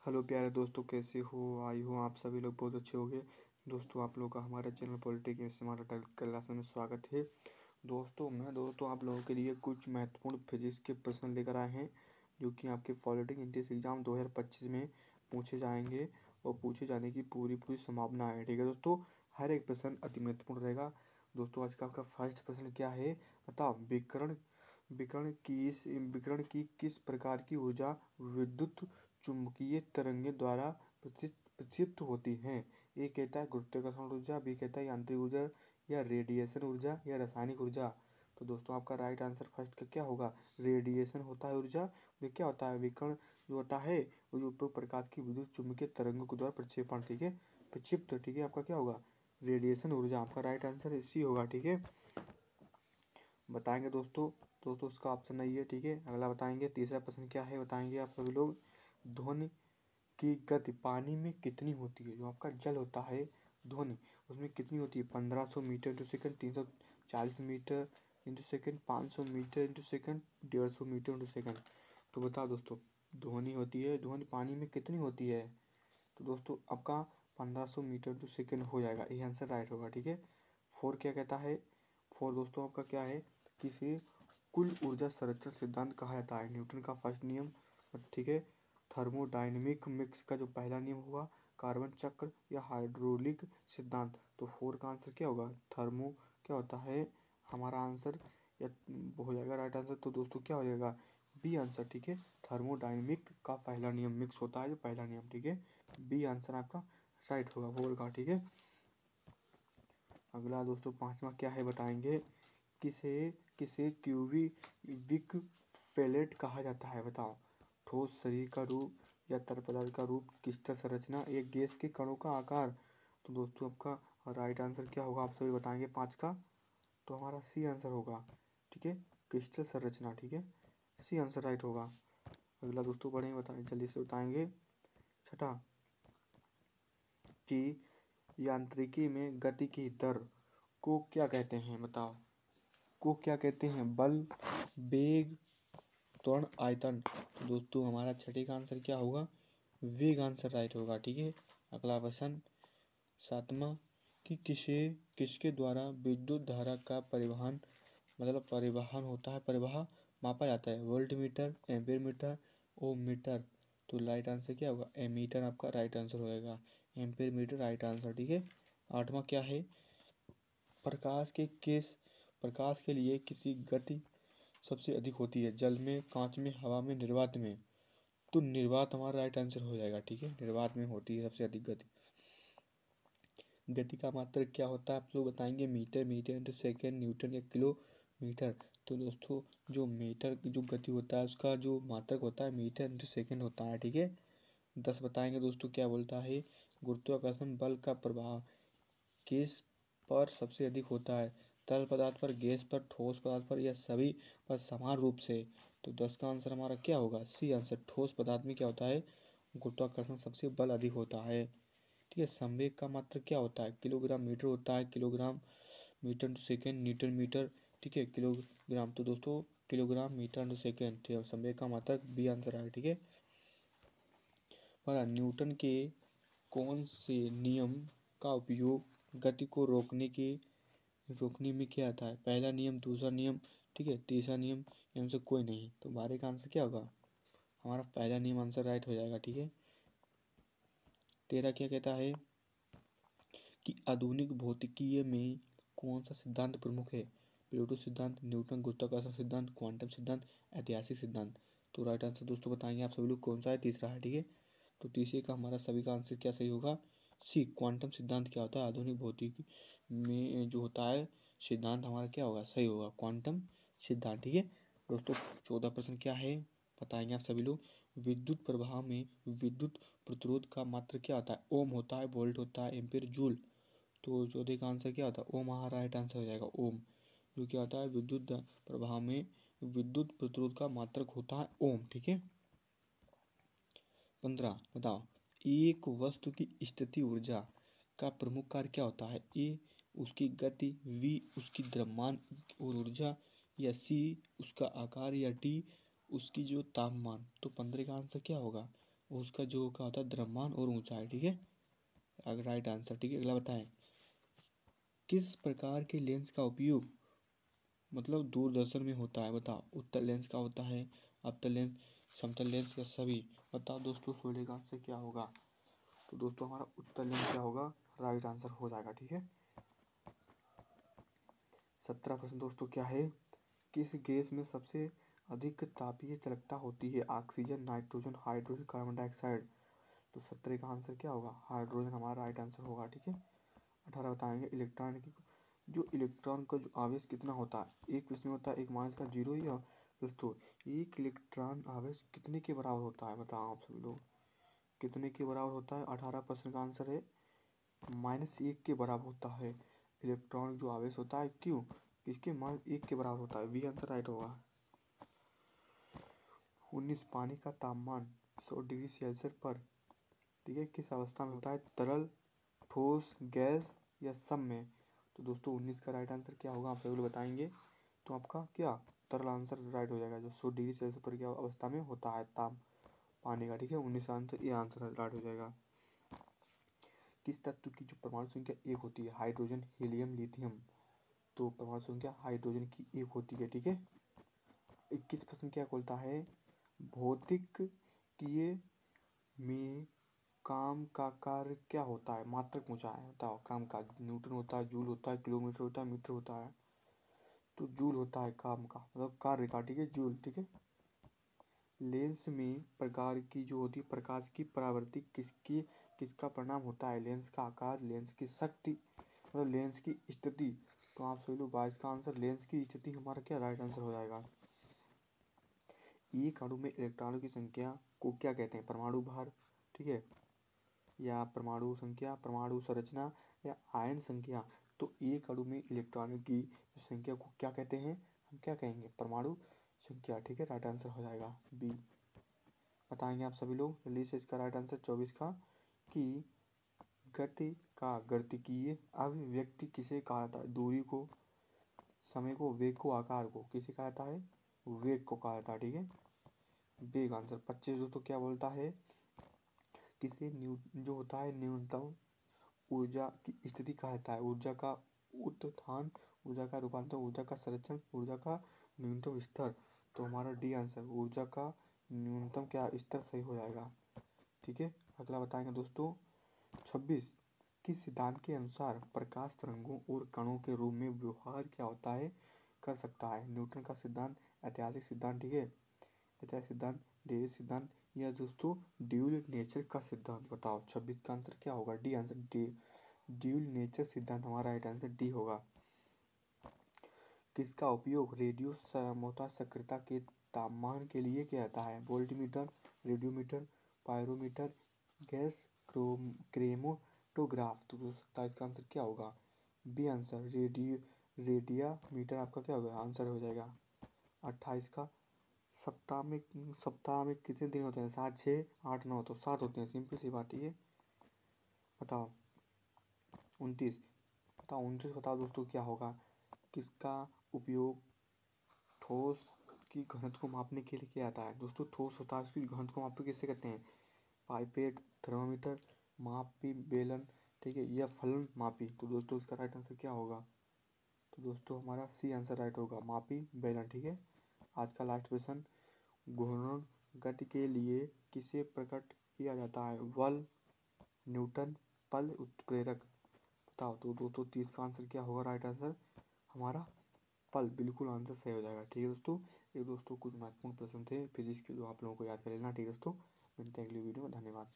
Hello प्यारे दोस्तों, कैसे हो? आई हो आप सभी लोग बहुत अच्छे होंगे। दोस्तों, आप लोगों का हमारे चैनल पॉलिटिक्स स्मार्ट क्लास में स्वागत है। दोस्तों आप लोगों के लिए कुछ महत्वपूर्ण फिजिक्स के प्रश्न लेकर आए हैं, जो कि आपके पॉलिटिक्स एंट्रेंस एग्जाम 2025 में पूछे जाएंगे और पूछे जाने की पूरी संभावना है। ठीक है दोस्तों, हर एक प्रश्न अति महत्वपूर्ण रहेगा। दोस्तों, आज का आपका फर्स्ट प्रश्न क्या है? बताओ, विकिरण की किस प्रकार की ऊर्जा विद्युत चुंबकीय तरंगें द्वारा प्रक्षिप्त होती हैं? ए कहता है गुरुत्वाकर्षण ऊर्जा, बी कहता है यांत्रिक ऊर्जा, या रेडिएशन ऊर्जा, या रासायनिक ऊर्जा। तो दोस्तों, आपका राइट आंसर फर्स्ट का क्या होगा? रेडिएशन होता है ऊर्जा। वे क्या होता है? विकिरण जो होता है वो जो प्रकाश की विद्युत चुंबकीय तरंगों के द्वारा प्रक्षेपण, ठीक है, प्रक्षिप्त, ठीक है। आपका क्या होगा? रेडिएशन ऊर्जा। आपका राइट आंसर इसी होगा, ठीक है। बताएंगे दोस्तों इसका ऑप्शन नहीं है, ठीक है। अगला बताएंगे, तीसरा प्रश्न क्या है बताएंगे आप सभी लोग। ध्वनि की गति पानी में कितनी होती है? जो आपका जल होता है ध्वनि, उसमें कितनी होती है? 1500 metre into second, 340 metre into second, 500 metre into second, 150 metre into second. तो बताओ दोस्तों, ध्वनि पानी में कितनी होती है? तो दोस्तों, आपका 1500 मीटर इंटू सेकेंड हो जाएगा, ये आंसर राइट होगा, ठीक है। फोर क्या कहता है? फोर दोस्तों आपका क्या है? किसी कुल ऊर्जा संरक्षण सिद्धांत कहा जाता है? न्यूटन का फर्स्ट नियम, ठीक है। थर्मोडायनेमिक मिक्स का जो पहला नियम हुआ, कार्बन चक्र, या हाइड्रोलिक सिद्धांत। तो फोर का आंसर क्या होगा? थर्मो क्या होता है हमारा आंसर, या हो जाएगा राइट आंसर। तो दोस्तों क्या हो जाएगा? बी आंसर, ठीक है। थर्मोडायनेमिक का पहला नियम मिक्स होता है, जो पहला नियम, ठीक है। बी आंसर आपका राइट होगा फोर का, ठीक है। अगला दोस्तों पांचवा क्या है बताएंगे। किसे किसे क्यूबिक पैलेट कहा जाता है? बताओ। ठोस शरीर का रूप, या तरल पदार्थ का रूप, क्रिस्टल संरचना, या गैस के कणों का आकार। तो दोस्तों आपका राइट आंसर क्या होगा? आप सभी बताएंगे पाँच का। तो हमारा सी आंसर होगा, ठीक है, क्रिस्टल संरचना, ठीक है। सी आंसर राइट होगा। अगला दोस्तों बढ़े बताएं, जल्दी से बताएंगे। छठा, कि यांत्रिकी में गति की दर को क्या कहते हैं? बताओ, को क्या कहते हैं? बल, वेग, त्वरण, आयतन। तो दोस्तों हमारा छठे का आंसर क्या होगा? वेग आंसर राइट होगा, ठीक है। अगला प्रश्न सातवां, कि किसके द्वारा विद्युत धारा का परिवहन होता है, परिवाह मापा जाता है? वोल्ट मीटर, एम्पीयर मीटर, ओम मीटर। तो राइट आंसर क्या होगा? एमीटर आपका राइट आंसर होएगा। एम्पीयर मीटर राइट आंसर, ठीक है। आठवां क्या है? प्रकाश के लिए किसी गति सबसे अधिक होती है? जल में, कांच में, हवा में, निर्वात में। तो निर्वात हमारा राइट आंसर हो जाएगा, ठीक है। निर्वात में होती है सबसे अधिक गति। गति का मात्रक क्या होता है आप लोग बताएंगे? Metre, metre into second, newton, या किलोमीटर। तो दोस्तों जो मीटर की जो गति होता है उसका जो मात्रक होता है मीटर इंटू सेकेंड होता है, ठीक है। 10 बताएंगे दोस्तों क्या बोलता है? गुरुत्वाकर्षण बल का प्रभाव किस पर सबसे अधिक होता है? तरल पदार्थ पर, गैस पर, ठोस पदार्थ पर, या सभी पर समान रूप से। तो 10 का आंसर हमारा क्या होगा? C answer. ठोस पदार्थ में क्या होता है? गुरुत्वाकर्षण सबसे बल अधिक होता है, ठीक है। संवेग का मात्रक क्या होता है? किलोग्राम मीटर होता है, kilogram metre into second, newton metre, ठीक है, किलोग्राम। तो दोस्तों किलोग्राम मीटर इंटू सेकेंड, ठीक है। संवेग का मात्रक बी आंसर है, ठीक है। और न्यूटन के कौन से नियम का उपयोग गति को रोकने में किया जाता है? पहला नियम, दूसरा नियम, ठीक है, तीसरा नियम, इनमें से कोई नहीं। तो बारह का आंसर क्या होगा? हमारा पहला नियम आंसर राइट हो जाएगा, ठीक है। 13 क्या कहता है? कि आधुनिक भौतिकी में कौन सा सिद्धांत प्रमुख है? प्लेटो सिद्धांत, न्यूटन गुरुत्वाकर्षण सिद्धांत, क्वांटम सिद्धांत, ऐतिहासिक सिद्धांत। तो राइट आंसर दोस्तों बताएंगे आप सभी लोग कौन सा है? तीसरा है, ठीक है। तो तीसरे का हमारा सभी का आंसर क्या सही होगा? सी, क्वांटम सिद्धांत क्या होता है? आधुनिक भौतिकी में जो होता है सिद्धांत हमारा क्या होगा? सही होगा, क्वांटम सिद्धांत, ठीक है। दोस्तों 14 प्रश्न क्या है बताएंगे आप सभी लोग। विद्युत प्रवाह में विद्युत प्रतिरोध का मात्रा क्या होता है? ओम होता है, वोल्ट होता है, एम्पीयर, जूल। तो चौथे का आंसर क्या होता है? ओम हमारा राइट आंसर हो जाएगा, ओम। जो क्या होता है? विद्युत प्रवाह में विद्युत प्रतिरोध का मात्रक होता है ओम, ठीक है। 15 बताओ, एक वस्तु की स्थिति ऊर्जा का प्रमुख कार्य क्या होता है? ए उसकी गति, बी उसकी द्रव्यमान और ऊर्जा, या सी उसका आकार, या डी उसकी जो तापमान। तो 15 का आंसर क्या होगा? उसका जो क्या होता है द्रव्यमान और ऊंचाई, ठीक है। अगर राइट आंसर, ठीक है। अगला बताएं, किस प्रकार के लेंस का उपयोग मतलब दूरदर्शन में होता है? बताओ, उत्तल लेंस का होता है, अवतल लेंस, समतल लेंस या सभी? बताओ दोस्तों, 16 का आंसर क्या होगा? तो दोस्तों हमारा उत्तल लेंस क्या होगा? राइट आंसर हो जाएगा, ठीक है। 17 प्रश्न दोस्तों क्या है, किस गैस में सबसे अधिक तापीय चालकता होती है? Oxygen, nitrogen, hydrogen, carbon dioxide? तो 17 का आंसर क्या होगा? हाइड्रोजन हमारा राइट आंसर होगा, ठीक है। 18 बताएंगे, इलेक्ट्रॉन की जो इलेक्ट्रॉन का जो आवेश कितना होता है? एक प्रश्न में होता है एक माइनस का जीरो, या दोस्तों एक इलेक्ट्रॉन आवेश कितने के बराबर होता है? बताओ आप सभी लोग, कितने के बराबर होता है? 18 प्रश्न का आंसर है -1 के बराबर होता है इलेक्ट्रॉन जो आवेश होता है। क्यों? किसके? -1 के बराबर होता है। बी आंसर राइट होगा। 19 पानी का तापमान 100 डिग्री सेल्सियस पर, ठीक है, किस अवस्था में होता है? तरल, ठोस, गैस या सब में? तो दोस्तों 19 का राइट आंसर क्या होगा? आप सभी लोग बताएंगे। तो आपका क्या तरल आंसर राइट हो जाएगा, जो 100 डिग्री सेल्सियस पर क्या अवस्था में होता है ताप पानी का, ठीक है। 19 आंसर, ये आंसर राइट हो जाएगा। किस तत्व की जो परमाणु संख्या 1 होती है? Hydrogen, helium, lithium? तो परमाणु संख्या हाइड्रोजन की 1 होती है, ठीक है। 21 प्रश्न क्या बोलता है, भौतिक किए में काम का कार्य क्या होता है? मात्रक पूछा है, बताओ। काम का न्यूटन होता है, जूल होता है, किलोमीटर होता है, मीटर होता है? तो जूल होता है काम का, मतलब कार्य का, ठीक है, जूल, ठीक है। लेंस में प्रकार की जो होती है प्रकाश की परावर्ती किसका परिणाम होता है? लेंस का आकार, लेंस की शक्ति, मतलब लेंस की स्थिति? तो आप सभी लोग 22 का आंसर लेंस की स्थिति हमारा क्या राइट आंसर हो जाएगा। एक अणु में इलेक्ट्रॉनों की संख्या को क्या कहते हैं? परमाणु भार, ठीक है, या परमाणु संख्या, परमाणु संरचना, या आयन संख्या? तो एक अणु में इलेक्ट्रॉनों की संख्या को क्या कहते हैं? हम क्या कहेंगे? परमाणु संख्या, ठीक है। राइट आंसर हो जाएगा बी। बताएंगे आप सभी लोग जल्दी से इसका राइट आंसर 24 का, कि गति का गतिकीय अभिव्यक्ति किसे कहा जाता है? दूरी को, समय को, वेग को, आकार को किसे कहा जाता है? वेग को कहा जाता है, ठीक है। बी का आंसर। 25 दोस्तों क्या बोलता है, किसे जो होता है न्यूनतम ऊर्जा की स्थिति कहा जाता है? ऊर्जा का उत्थान, ऊर्जा का रूपांतर, ऊर्जा का संरक्षण, ऊर्जा का न्यूनतम स्तर? तो हमारा डी आंसर, ऊर्जा का न्यूनतम क्या स्तर सही हो जाएगा, ठीक है। अगला बताएंगे दोस्तों 26, किस सिद्धांत के अनुसार प्रकाश तरंगों और कणों के रूप में व्यवहार क्या होता है, कर सकता है? न्यूटन का सिद्धांत, ऐतिहासिक सिद्धांत, ठीक है, ऐतिहासिक सिद्धांत, डेविड सिद्धांत, या दोस्तों ड्यूल नेचर का सिद्धांत? बताओ 26 का आंसर क्या होगा? डी आंसर, ड्यूल नेचर सिद्धांत हमारा राइट आंसर डी होगा। किसका उपयोग रेडियो समता सक्रियता के तापमान के लिए किया जाता है? Voltmeter, radiometer, pyrometer, gas chromatograph? तो 27 का आंसर क्या होगा? बी आंसर, रेडियोमीटर आपका क्या होगा? आंसर हो जाएगा। 28 का, सप्ताह में कितने दिन होते हैं? 7, 6, 8, 9? तो 7 होते हैं, सिंपल सी बात है ये। बताओ 29, बताओ 29 बताओ दोस्तों क्या होगा? किसका उपयोग ठोस की घनत्व को मापने के लिए किया जाता है? दोस्तों ठोस होता है, उसकी घनत्व को मापने किससे करते हैं? पाइपेट, थर्मामीटर, मापी बेलन, ठीक है, या फलन मापी? तो दोस्तों इसका राइट आंसर क्या होगा? तो दोस्तों हमारा सी आंसर राइट होगा, मापी बेलन, ठीक है। आज का लास्ट क्वेश्चन, घूर्णन गति के लिए किसे प्रकट किया जाता है? बल, न्यूटन, पल, उत्प्रेरक? बताओ। तो दोस्तों 30 का आंसर क्या होगा? राइट आंसर हमारा पल, बिल्कुल आंसर सही हो जाएगा, ठीक है दोस्तों। ये दोस्तों कुछ महत्वपूर्ण प्रश्न थे फिजिक्स के, जो आप लोगों को याद कर लेना, ठीक है दोस्तों। मिलते हैं अगली वीडियो में, धन्यवाद।